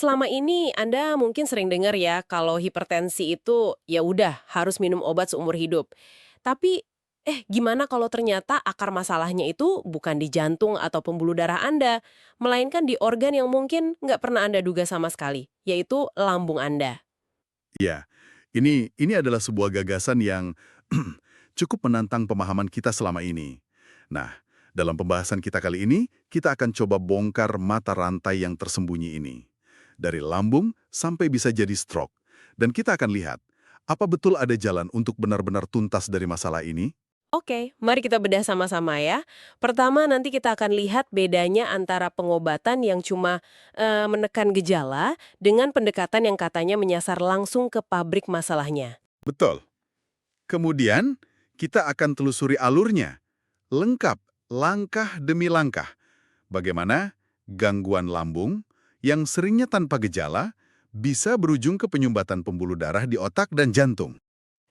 Selama ini Anda mungkin sering dengar ya kalau hipertensi itu ya udah harus minum obat seumur hidup. Tapi gimana kalau ternyata akar masalahnya itu bukan di jantung atau pembuluh darah Anda, melainkan di organ yang mungkin nggak pernah Anda duga sama sekali, yaitu lambung Anda. Ya, ini adalah sebuah gagasan yang cukup menantang pemahaman kita selama ini. Nah, dalam pembahasan kita kali ini, kita akan coba bongkar mata rantai yang tersembunyi ini. Dari lambung sampai bisa jadi stroke. Dan kita akan lihat, apa betul ada jalan untuk benar-benar tuntas dari masalah ini? Oke, mari kita bedah sama-sama ya. Pertama, nanti kita akan lihat bedanya antara pengobatan yang cuma menekan gejala dengan pendekatan yang katanya menyasar langsung ke pabrik masalahnya. Betul. Kemudian, kita akan telusuri alurnya. Lengkap, langkah demi langkah. Bagaimana gangguan lambung yang seringnya tanpa gejala bisa berujung ke penyumbatan pembuluh darah di otak dan jantung.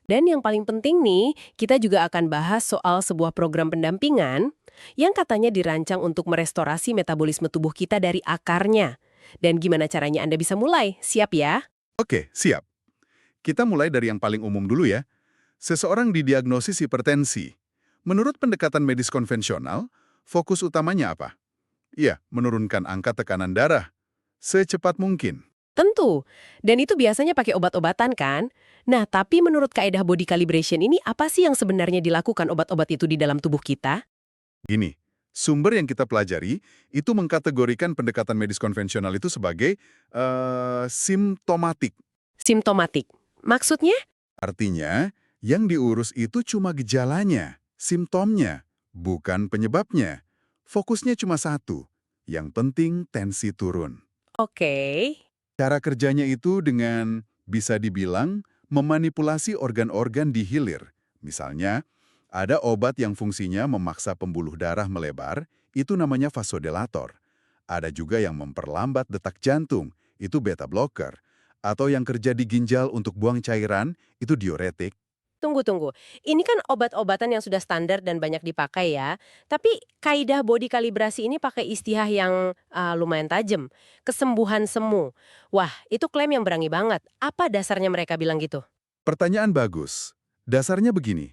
Dan yang paling penting nih, kita juga akan bahas soal sebuah program pendampingan yang katanya dirancang untuk merestorasi metabolisme tubuh kita dari akarnya. Dan gimana caranya Anda bisa mulai? Siap ya? Oke, siap. Kita mulai dari yang paling umum dulu ya. Seseorang didiagnosis hipertensi. Menurut pendekatan medis konvensional, fokus utamanya apa? Iya, menurunkan angka tekanan darah secepat mungkin. Tentu. Dan itu biasanya pakai obat-obatan kan? Nah, tapi menurut kaedah body calibration ini apa sih yang sebenarnya dilakukan obat-obat itu di dalam tubuh kita? Gini, sumber yang kita pelajari itu mengkategorikan pendekatan medis konvensional itu sebagai simptomatik. Simptomatik. Maksudnya? Artinya, yang diurus itu cuma gejalanya, simptomnya, bukan penyebabnya. Fokusnya cuma satu, yang penting tensi turun. Oke. Cara kerjanya itu dengan, bisa dibilang, memanipulasi organ-organ di hilir. Misalnya, ada obat yang fungsinya memaksa pembuluh darah melebar, itu namanya vasodilator. Ada juga yang memperlambat detak jantung, itu beta blocker. Atau yang kerja di ginjal untuk buang cairan, itu diuretik. Tunggu. Ini kan obat-obatan yang sudah standar dan banyak dipakai ya. Tapi kaidah body kalibrasi ini pakai istilah yang lumayan tajam. Kesembuhan semu. Wah, itu klaim yang berani banget. Apa dasarnya mereka bilang gitu? Pertanyaan bagus. Dasarnya begini.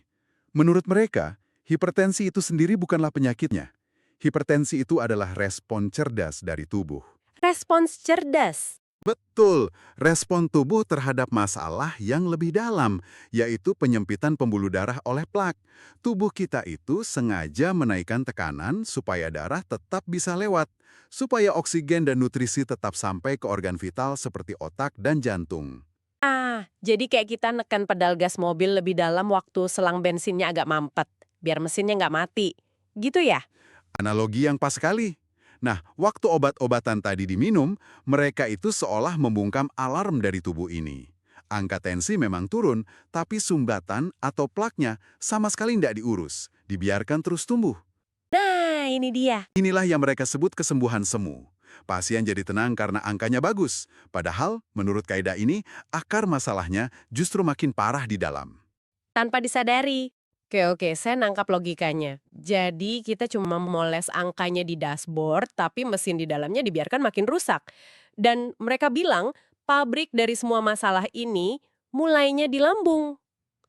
Menurut mereka, hipertensi itu sendiri bukanlah penyakitnya. Hipertensi itu adalah respon cerdas dari tubuh. Respons cerdas. Betul, respon tubuh terhadap masalah yang lebih dalam, yaitu penyempitan pembuluh darah oleh plak. Tubuh kita itu sengaja menaikkan tekanan supaya darah tetap bisa lewat, supaya oksigen dan nutrisi tetap sampai ke organ vital seperti otak dan jantung. Jadi kayak kita neken pedal gas mobil lebih dalam waktu selang bensinnya agak mampet. Biar mesinnya nggak mati. Gitu ya? Analogi yang pas sekali. Nah, waktu obat-obatan tadi diminum, mereka itu seolah membungkam alarm dari tubuh ini. Angka tensi memang turun, tapi sumbatan atau plaknya sama sekali tidak diurus, dibiarkan terus tumbuh. Nah, ini dia. Inilah yang mereka sebut kesembuhan semu. Pasien jadi tenang karena angkanya bagus. Padahal, menurut kaidah ini, akar masalahnya justru makin parah di dalam. Tanpa disadari. Oke, saya nangkap logikanya. Jadi kita cuma memoles angkanya di dashboard, tapi mesin di dalamnya dibiarkan makin rusak. Dan mereka bilang, pabrik dari semua masalah ini mulainya di lambung.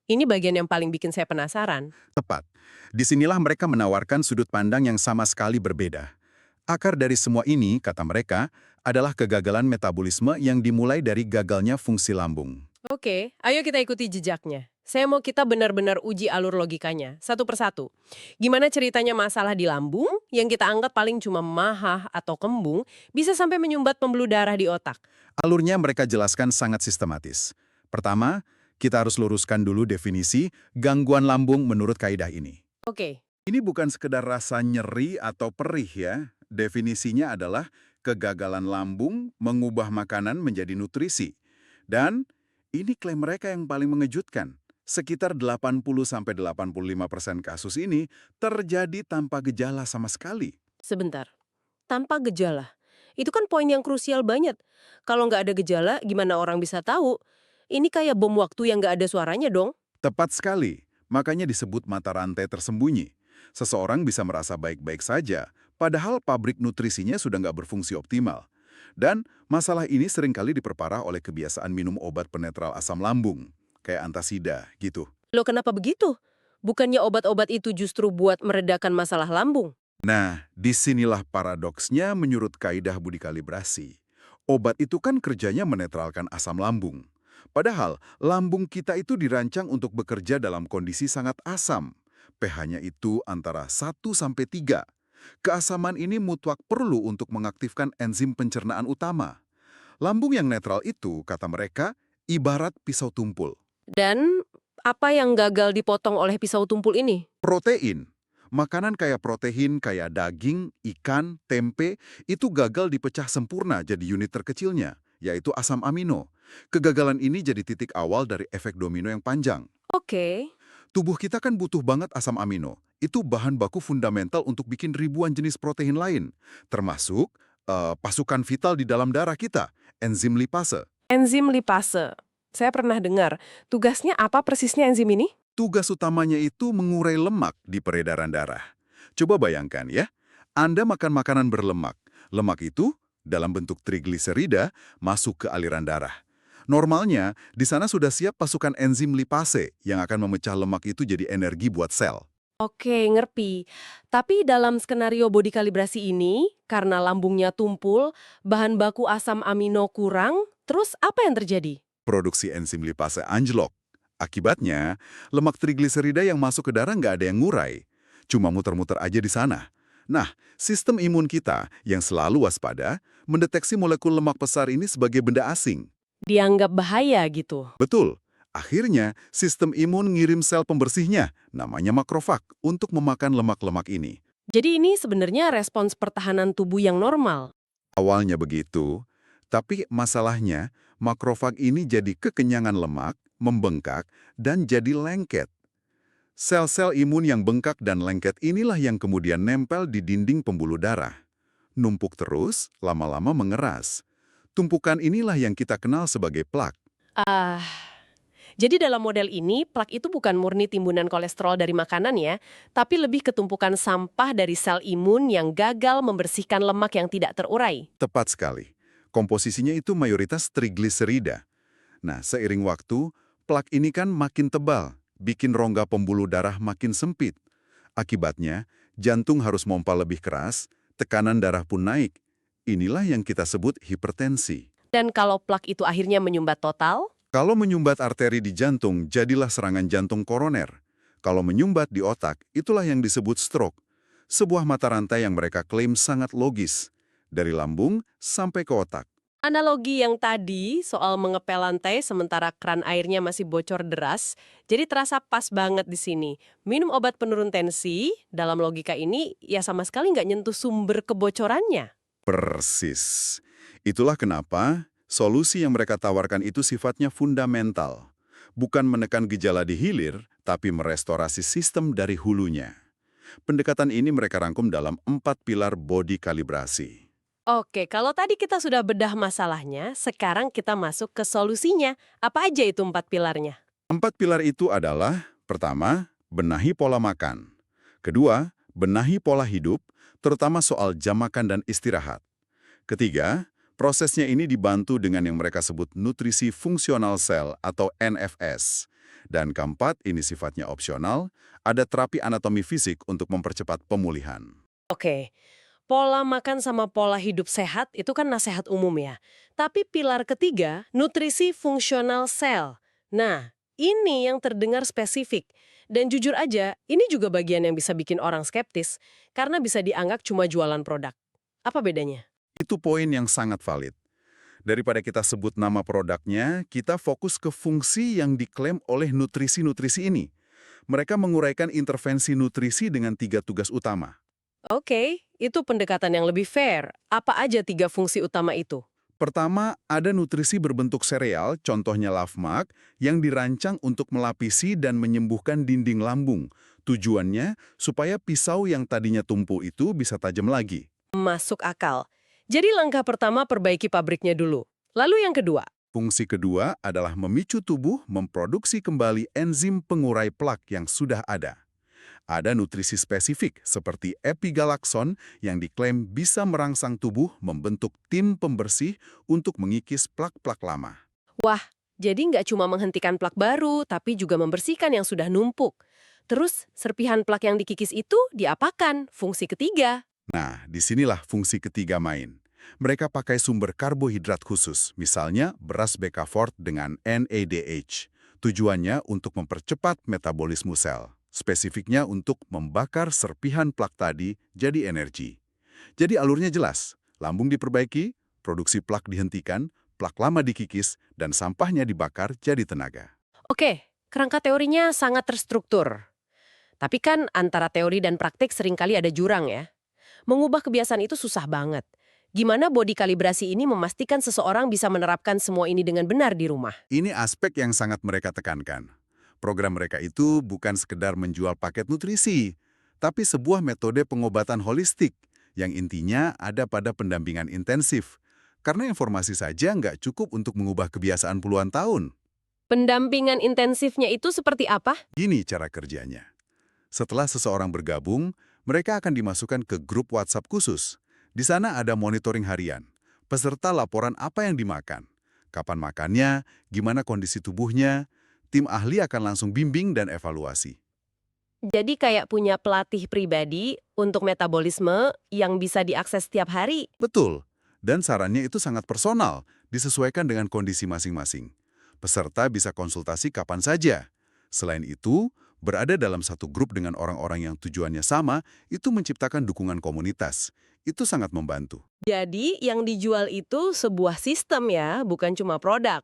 Ini bagian yang paling bikin saya penasaran. Tepat. Disinilah mereka menawarkan sudut pandang yang sama sekali berbeda. Akar dari semua ini, kata mereka, adalah kegagalan metabolisme yang dimulai dari gagalnya fungsi lambung. Oke, ayo kita ikuti jejaknya. Saya mau kita benar-benar uji alur logikanya, satu persatu. Gimana ceritanya masalah di lambung, yang kita anggap paling cuma mahah atau kembung, bisa sampai menyumbat pembuluh darah di otak? Alurnya mereka jelaskan sangat sistematis. Pertama, kita harus luruskan dulu definisi gangguan lambung menurut kaidah ini. Oke. Ini bukan sekedar rasa nyeri atau perih ya. Definisinya adalah kegagalan lambung mengubah makanan menjadi nutrisi. Dan ini klaim mereka yang paling mengejutkan. Sekitar 80-85% kasus ini terjadi tanpa gejala sama sekali. Sebentar, tanpa gejala. Itu kan poin yang krusial banget. Kalau nggak ada gejala, gimana orang bisa tahu? Ini kayak bom waktu yang nggak ada suaranya dong. Tepat sekali, makanya disebut mata rantai tersembunyi. Seseorang bisa merasa baik-baik saja, padahal pabrik nutrisinya sudah nggak berfungsi optimal. Dan masalah ini seringkali diperparah oleh kebiasaan minum obat penetral asam lambung, kayak antasida gitu. Loh kenapa begitu? Bukannya obat-obat itu justru buat meredakan masalah lambung? Nah, disinilah paradoksnya menurut kaidah budi kalibrasi. Obat itu kan kerjanya menetralkan asam lambung. Padahal, lambung kita itu dirancang untuk bekerja dalam kondisi sangat asam. pH-nya itu antara 1 sampai 3. Keasaman ini mutlak perlu untuk mengaktifkan enzim pencernaan utama. Lambung yang netral itu, kata mereka, ibarat pisau tumpul. Dan apa yang gagal dipotong oleh pisau tumpul ini? Protein. Makanan kaya protein, kayak daging, ikan, tempe, itu gagal dipecah sempurna jadi unit terkecilnya, yaitu asam amino. Kegagalan ini jadi titik awal dari efek domino yang panjang. Oke. Tubuh kita kan butuh banget asam amino. Itu bahan baku fundamental untuk bikin ribuan jenis protein lain, termasuk pasukan vital di dalam darah kita, enzim lipase. Enzim lipase. Saya pernah dengar. Tugasnya apa persisnya enzim ini? Tugas utamanya itu mengurai lemak di peredaran darah. Coba bayangkan ya, Anda makan makanan berlemak. Lemak itu, dalam bentuk trigliserida, masuk ke aliran darah. Normalnya, di sana sudah siap pasukan enzim lipase yang akan memecah lemak itu jadi energi buat sel. Oke, ngerti. Tapi dalam skenario bodi kalibrasi ini, karena lambungnya tumpul, bahan baku asam amino kurang, terus apa yang terjadi? Produksi enzim lipase anjlok. Akibatnya, lemak trigliserida yang masuk ke darah nggak ada yang ngurai. Cuma muter-muter aja di sana. Nah, sistem imun kita yang selalu waspada mendeteksi molekul lemak besar ini sebagai benda asing. Dianggap bahaya gitu. Betul. Akhirnya, sistem imun ngirim sel pembersihnya, namanya makrofag, untuk memakan lemak-lemak ini. Jadi ini sebenarnya respons pertahanan tubuh yang normal. Awalnya begitu, tapi masalahnya makrofag ini jadi kekenyangan lemak, membengkak, dan jadi lengket. Sel-sel imun yang bengkak dan lengket inilah yang kemudian nempel di dinding pembuluh darah. Numpuk terus, lama-lama mengeras. Tumpukan inilah yang kita kenal sebagai plak. Ah, jadi dalam model ini, plak itu bukan murni timbunan kolesterol dari makanan ya, tapi lebih ketumpukan sampah dari sel imun yang gagal membersihkan lemak yang tidak terurai. Tepat sekali. Komposisinya itu mayoritas trigliserida. Nah, seiring waktu, plak ini kan makin tebal, bikin rongga pembuluh darah makin sempit. Akibatnya, jantung harus mompa lebih keras, tekanan darah pun naik. Inilah yang kita sebut hipertensi. Dan kalau plak itu akhirnya menyumbat total, Kalau menyumbat arteri di jantung, jadilah serangan jantung koroner. Kalau menyumbat di otak, itulah yang disebut stroke. Sebuah mata rantai yang mereka klaim sangat logis. Dari lambung sampai ke otak. analogi yang tadi soal mengepel lantai sementara kran airnya masih bocor deras, jadi terasa pas banget di sini. Minum obat penurun tensi, dalam logika ini, ya sama sekali nggak nyentuh sumber kebocorannya. Persis. Itulah kenapa solusi yang mereka tawarkan itu sifatnya fundamental. Bukan menekan gejala di hilir, tapi merestorasi sistem dari hulunya. Pendekatan ini mereka rangkum dalam 4 pilar body kalibrasi. Oke, kalau tadi kita sudah bedah masalahnya, sekarang kita masuk ke solusinya. Apa aja itu 4 pilarnya? 4 pilar itu adalah, pertama, benahi pola makan. Kedua, benahi pola hidup, terutama soal jam makan dan istirahat. Ketiga, prosesnya ini dibantu dengan yang mereka sebut nutrisi fungsional sel atau NFS. Dan keempat, ini sifatnya opsional, ada terapi anatomi fisik untuk mempercepat pemulihan. Oke, pola makan sama pola hidup sehat itu kan nasihat umum ya. Tapi pilar ketiga, nutrisi fungsional sel. Nah, ini yang terdengar spesifik. Dan jujur aja, ini juga bagian yang bisa bikin orang skeptis, karena bisa dianggap cuma jualan produk. Apa bedanya? Itu poin yang sangat valid. Daripada kita sebut nama produknya, kita fokus ke fungsi yang diklaim oleh nutrisi-nutrisi ini. Mereka menguraikan intervensi nutrisi dengan 3 tugas utama. Oke, itu pendekatan yang lebih fair. Apa aja 3 fungsi utama itu? Pertama, ada nutrisi berbentuk sereal, contohnya lafmak, yang dirancang untuk melapisi dan menyembuhkan dinding lambung. Tujuannya supaya pisau yang tadinya tumpul itu bisa tajam lagi. Masuk akal. Jadi langkah pertama perbaiki pabriknya dulu. Lalu yang kedua, Fungsi kedua adalah memicu tubuh memproduksi kembali enzim pengurai plak yang sudah ada. Ada nutrisi spesifik seperti Epigalaxon yang diklaim bisa merangsang tubuh membentuk tim pembersih untuk mengikis plak-plak lama. Wah, jadi nggak cuma menghentikan plak baru, tapi juga membersihkan yang sudah numpuk. Terus, serpihan plak yang dikikis itu diapakan? Fungsi ketiga. Nah, disinilah fungsi ketiga main. Mereka pakai sumber karbohidrat khusus, misalnya beras Becafort dengan NADH. Tujuannya untuk mempercepat metabolisme sel. Spesifiknya untuk membakar serpihan plak tadi jadi energi. Jadi alurnya jelas, lambung diperbaiki, produksi plak dihentikan, plak lama dikikis, dan sampahnya dibakar jadi tenaga. Oke, kerangka teorinya sangat terstruktur. Tapi kan antara teori dan praktik seringkali ada jurang ya. Mengubah kebiasaan itu susah banget. Gimana body kalibrasi ini memastikan seseorang bisa menerapkan semua ini dengan benar di rumah? Ini aspek yang sangat mereka tekankan. Program mereka itu bukan sekedar menjual paket nutrisi, tapi sebuah metode pengobatan holistik yang intinya ada pada pendampingan intensif. Karena informasi saja nggak cukup untuk mengubah kebiasaan puluhan tahun. Pendampingan intensifnya itu seperti apa? Gini cara kerjanya. Setelah seseorang bergabung, mereka akan dimasukkan ke grup WhatsApp khusus. Di sana ada monitoring harian, peserta laporan apa yang dimakan, kapan makannya, gimana kondisi tubuhnya, tim ahli akan langsung bimbing dan evaluasi. Jadi kayak punya pelatih pribadi untuk metabolisme yang bisa diakses setiap hari. Betul, dan sarannya itu sangat personal, disesuaikan dengan kondisi masing-masing. Peserta bisa konsultasi kapan saja. Selain itu, berada dalam satu grup dengan orang-orang yang tujuannya sama, itu menciptakan dukungan komunitas. Itu sangat membantu. Jadi yang dijual itu sebuah sistem ya, bukan cuma produk.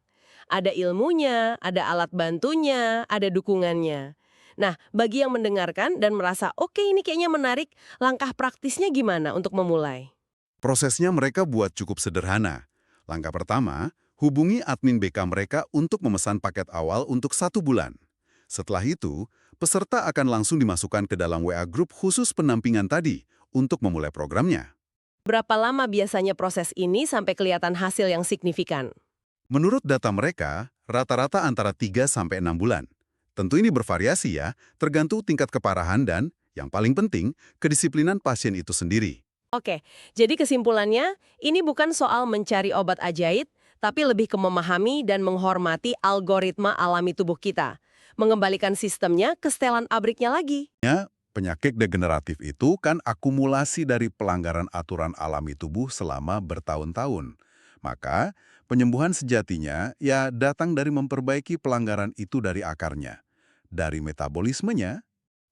Ada ilmunya, ada alat bantunya, ada dukungannya. Nah, bagi yang mendengarkan dan merasa, oke ini kayaknya menarik, langkah praktisnya gimana untuk memulai? Prosesnya mereka buat cukup sederhana. Langkah pertama, hubungi admin BK mereka untuk memesan paket awal untuk 1 bulan. Setelah itu, peserta akan langsung dimasukkan ke dalam WA Group khusus pendampingan tadi untuk memulai programnya. Berapa lama biasanya proses ini sampai kelihatan hasil yang signifikan? Menurut data mereka, rata-rata antara 3 sampai 6 bulan. Tentu ini bervariasi ya, tergantung tingkat keparahan dan, yang paling penting, kedisiplinan pasien itu sendiri. Oke, jadi kesimpulannya, ini bukan soal mencari obat ajaib, tapi lebih ke memahami dan menghormati algoritma alami tubuh kita. Mengembalikan sistemnya ke setelan abriknya lagi. Penyakit degeneratif itu kan akumulasi dari pelanggaran aturan alami tubuh selama bertahun-tahun. Maka, penyembuhan sejatinya ya datang dari memperbaiki pelanggaran itu dari akarnya. Dari metabolismenya.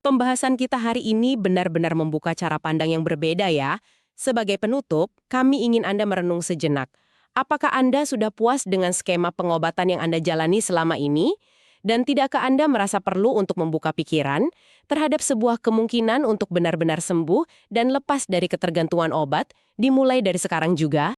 Pembahasan kita hari ini benar-benar membuka cara pandang yang berbeda ya. Sebagai penutup, kami ingin Anda merenung sejenak. Apakah Anda sudah puas dengan skema pengobatan yang Anda jalani selama ini? Dan tidakkah Anda merasa perlu untuk membuka pikiran terhadap sebuah kemungkinan untuk benar-benar sembuh dan lepas dari ketergantungan obat, dimulai dari sekarang juga?